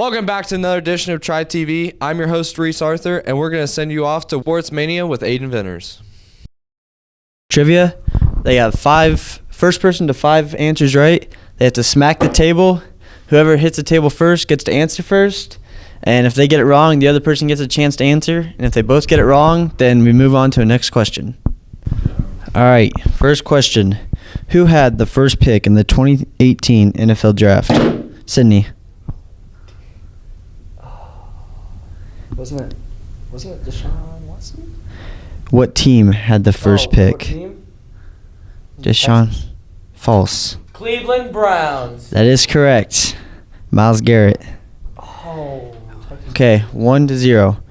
Welcome back to another edition of Try TV. I'm your host, Reese Arthur, and we're going to send you off to Sports Mania with Aiden Venters. Trivia. They have first person to 5 answers right. They have to smack the table. Whoever hits the table first gets to answer first. And if they get it wrong, the other person gets a chance to answer. And if they both get it wrong, then we move on to the next question. All right, first question. Who had the first pick in the 2018 NFL Draft? Sydney. Wasn't it Deshaun Watson? What team had the first pick? What team? Deshaun. False. Cleveland Browns. That is correct. Myles Garrett. Oh. Okay, 1-0.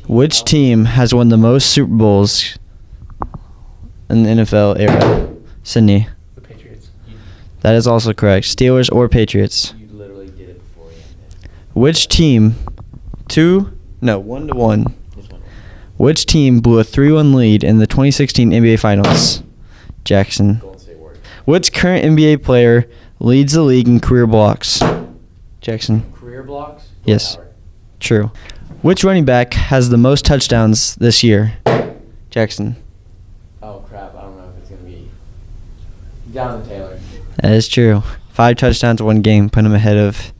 Which team has won the most Super Bowls in the NFL era? Sydney. The Patriots. That is also correct. Steelers or Patriots. You literally did it before. Which team 1-1. Which team blew a 3-1 lead in the 2016 NBA Finals? Jackson. Golden State Warriors. Which current NBA player leads the league in career blocks? Jackson. Career blocks? Yes. True. Which running back has the most touchdowns this year? Jackson. Oh, crap. I don't know if it's going to be Jonathan Taylor. That is true. 5 touchdowns, 1 game. Put him ahead of...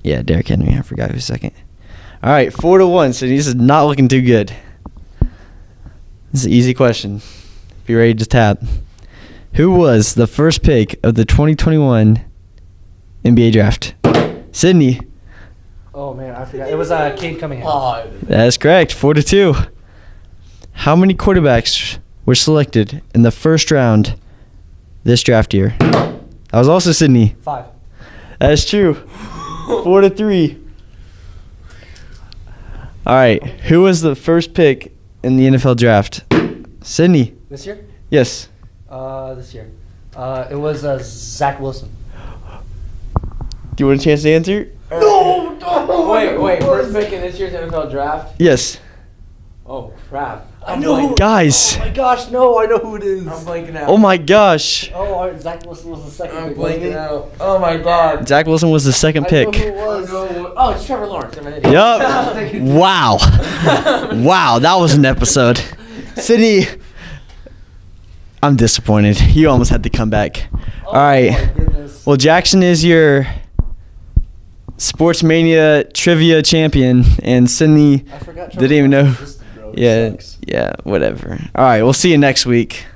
Yeah, Derrick Henry. I forgot who's second. All right, 4-1. So this is not looking too good. This is an easy question. Be ready to tap. Who was the first pick of the 2021 NBA Draft? Sydney. Oh man, I forgot. It was Cade Cunningham. Oh, That is correct. 4-2. How many quarterbacks were selected in the first round this draft year? That was also Sydney. 5. That is true. 4-3. All right. Who was the first pick in the NFL Draft? Sydney. This year? Yes. This year. It was Zach Wilson. Do you want a chance to answer? no! Wait. First pick in this year's NFL Draft? Yes. Oh, crap. I know. Guys. Oh my gosh, no! I know who it is. I'm blanking out. Oh my gosh. Oh, Zach Wilson was the second. I'm pick, wasn't he? blanking out. Oh, my God. Zach Wilson was the second I pick. know who it was. Oh, it's Trevor Lawrence. I'm an idiot. Yup. Wow. Wow, that was an episode. Sydney, I'm disappointed. You almost had to come back. All right. Oh my goodness. Well, Jackson is your Sports Mania trivia champion, and Sydney I forgot. didn't even know. Existed, bro. It Yeah, sucks. yeah, whatever. All right, we'll see you next week.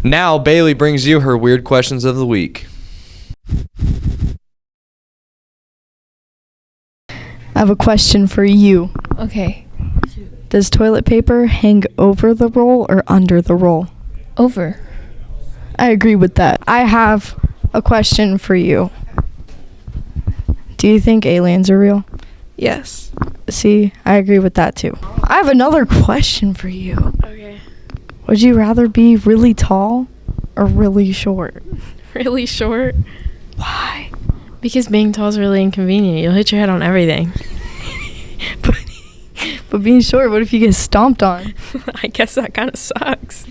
Now, Bailey brings you her weird questions of the week. I have a question for you. Okay. Does toilet paper hang over the roll or under the roll? Over. I agree with that. I have a question for you. Do you think aliens are real? Yes. See, I agree with that too. I have another question for you. Okay. Would you rather be really tall or really short? Really short? Why? Because being tall is really inconvenient. You'll hit your head on everything. But being short, what if you get stomped on? I guess that kind of sucks.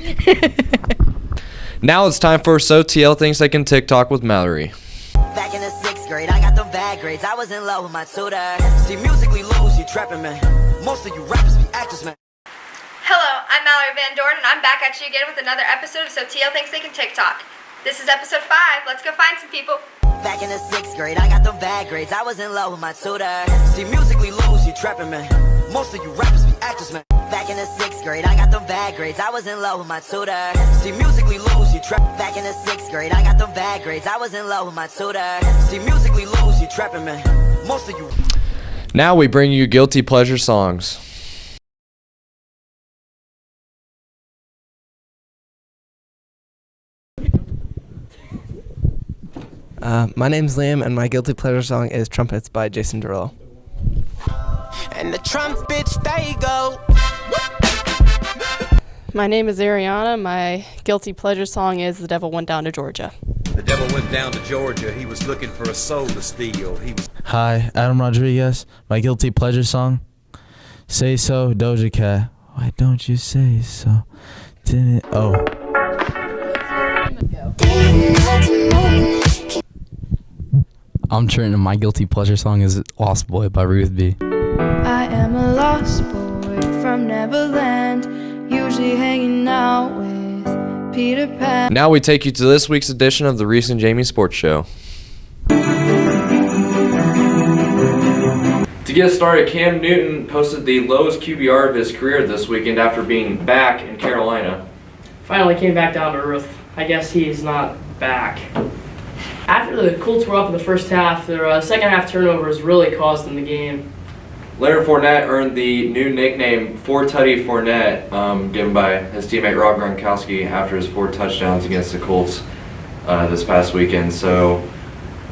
Now it's time for So TL Thinks They Can TikTok with Mallory. Back in the 6th grade, I got them bad grades. I was in love with my tutor. See, musically lose, you trapping, man. Most of you rappers be actors, man. Hello, I'm Mallory Van Dorn, and I'm back at you again with another episode of So TL Thinks They Can TikTok. This is episode 5. Let's go find some people. Back in the 6th grade, I got them bad grades. I was in love with my tutor. See, musically lose, you trapping, man. Most of you rappers be actors, man. Back in the 6th grade, I got them bad grades. I was in love with my tutor. See, musically lose, you trap. Back in the 6th grade, I got them bad grades. I was in love with my tutor. See, musically lose, you trapping, man. Most of you. Now we bring you Guilty Pleasure songs. My name's Liam, and my guilty pleasure song is Trumpets by Jason Derulo. And the trumpets, they go. My name is Ariana. My guilty pleasure song is The Devil Went Down to Georgia. The devil went down to Georgia. He was looking for a soul to steal. Hi, Adam Rodriguez. My guilty pleasure song, Say So, Doja Cat. Why don't you say so? Didn't, oh. I'm Trent, and my guilty pleasure song is Lost Boy by Ruth B. I am a lost boy from Neverland, usually hanging out with Peter Pan. Now we take you to this week's edition of the Reese and Jamie Sports Show. To get us started, Cam Newton posted the lowest QBR of his career this weekend after being back in Carolina. Finally came back down to earth. I guess he is not back. After the Colts were up in the first half, their second half turnovers really caused them the game. Leonard Fournette earned the new nickname Four-Tutty Fournette, given by his teammate Rob Gronkowski after his 4 touchdowns against the Colts this past weekend. So,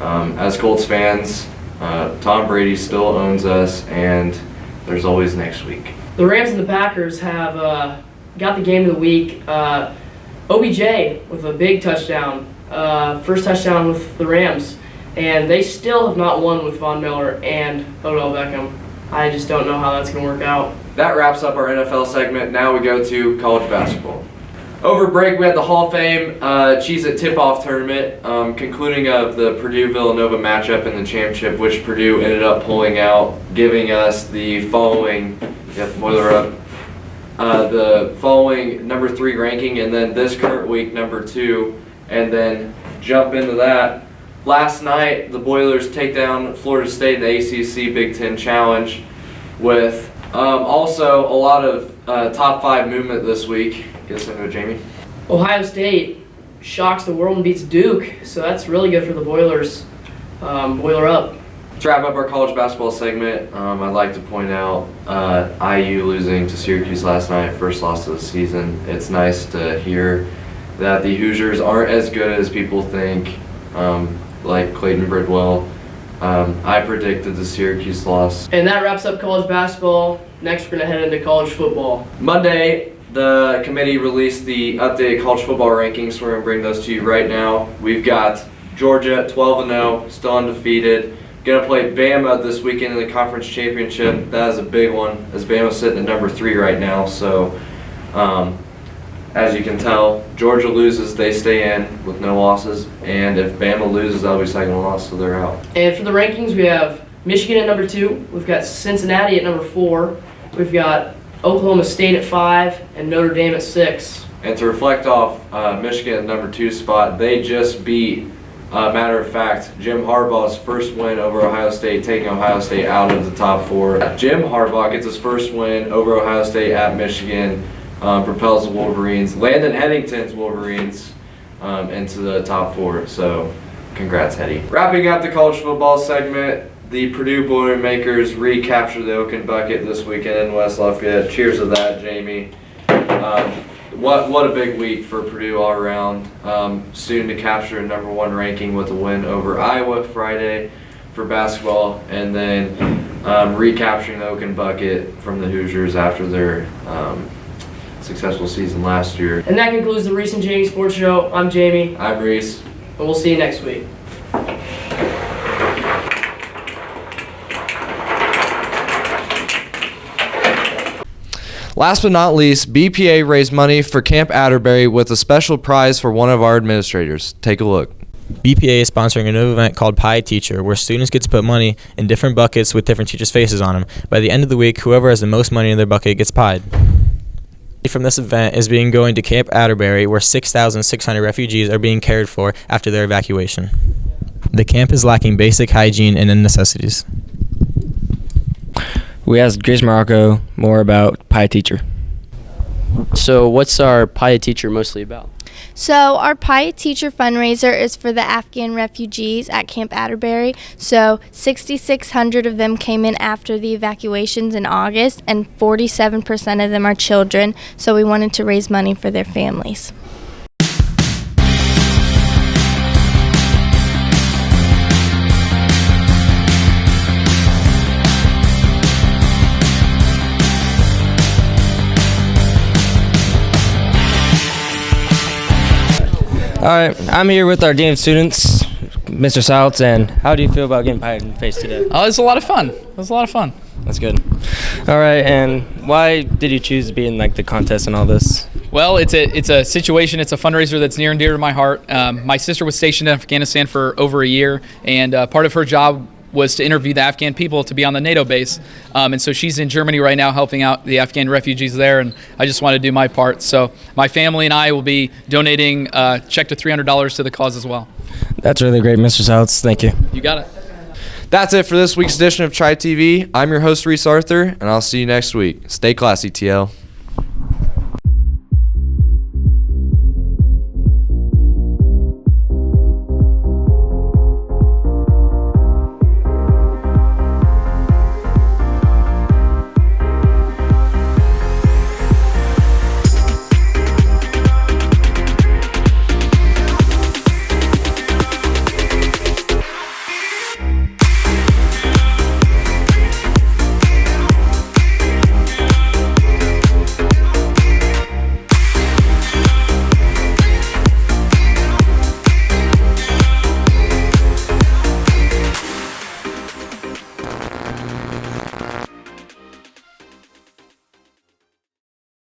as Colts fans, Tom Brady still owns us, and there's always next week. The Rams and the Packers have got the game of the week. OBJ with a big touchdown, first touchdown with the Rams, and they still have not won with Von Miller and Odell Beckham. I just don't know how that's going to work out. That wraps up our NFL segment. Now we go to college basketball. Over break, we had the Hall of Fame Cheez-It Tip-Off Tournament, concluding of the Purdue-Villanova matchup in the championship, which Purdue ended up pulling out, giving us the following, the following number 3 ranking, and then this current week number 2, and then jump into that. Last night, the Boilers take down Florida State in the ACC Big Ten Challenge with also a lot of top 5 movement this week. Get us into it, Jamie. Ohio State shocks the world and beats Duke, so that's really good for the Boilers. Boiler up. To wrap up our college basketball segment, I'd like to point out IU losing to Syracuse last night, first loss of the season. It's nice to hear that the Hoosiers aren't as good as people think, like Clayton Bridwell. I predicted the Syracuse loss. And that wraps up college basketball. Next, we're going to head into college football. Monday, the committee released the updated college football rankings. We're going to bring those to you right now. We've got Georgia 12-0, still undefeated. Going to play Bama this weekend in the conference championship. That is a big one, as Bama's sitting at number 3 right now. So, as you can tell, Georgia loses, they stay in with no losses. And if Bama loses, that'll be second loss, so they're out. And for the rankings, we have Michigan at number 2. We've got Cincinnati at number 4. We've got Oklahoma State at 5 and Notre Dame at 6. And to reflect off Michigan at number 2 spot, they just beat, matter of fact, Jim Harbaugh's first win over Ohio State, taking Ohio State out of the top 4. Jim Harbaugh gets his first win over Ohio State at Michigan, propels the Wolverines, Landon Headington's Wolverines, into the top 4. So, congrats, Hetty. Wrapping up the college football segment, the Purdue Boilermakers recapture the Oaken Bucket this weekend in West Lafayette. Cheers to that, Jamie. What a big week for Purdue all around. Soon to capture a number 1 ranking with a win over Iowa Friday for basketball, and then recapturing the Oaken Bucket from the Hoosiers after their successful season last year. And that concludes the Reese and Jamie Sports Show. I'm Jamie. I'm Reese. And we'll see you next week. Last but not least, BPA raised money for Camp Atterbury with a special prize for one of our administrators. Take a look. BPA is sponsoring a new event called Pie Teacher, where students get to put money in different buckets with different teachers' faces on them. By the end of the week, whoever has the most money in their bucket gets pied. From this event is being going to Camp Atterbury, where 6,600 refugees are being cared for after their evacuation. The camp is lacking basic hygiene and necessities. We asked Grace Morocco more about Pie Teacher. So what's our Pie Teacher mostly about? So our Pie Teacher fundraiser is for the Afghan refugees at Camp Atterbury. So 6,600 of them came in after the evacuations in August, and 47% of them are children. So we wanted to raise money for their families. All right, I'm here with our Dean of Students, Mr. Souts, and how do you feel about getting pied in the face today? It's a lot of fun. It's a lot of fun. That's good. All right, and why did you choose to be in like the contest and all this? Well, it's a situation. It's a fundraiser that's near and dear to my heart. My sister was stationed in Afghanistan for over a year, and part of her job was to interview the Afghan people to be on the NATO base. And so she's in Germany right now helping out the Afghan refugees there, and I just want to do my part. So my family and I will be donating a check to $300 to the cause as well. That's really great, Mr. Souts. Thank you. You got it. That's it for this week's edition of Tri TV. I'm your host, Reese Arthur, and I'll see you next week. Stay classy, TL.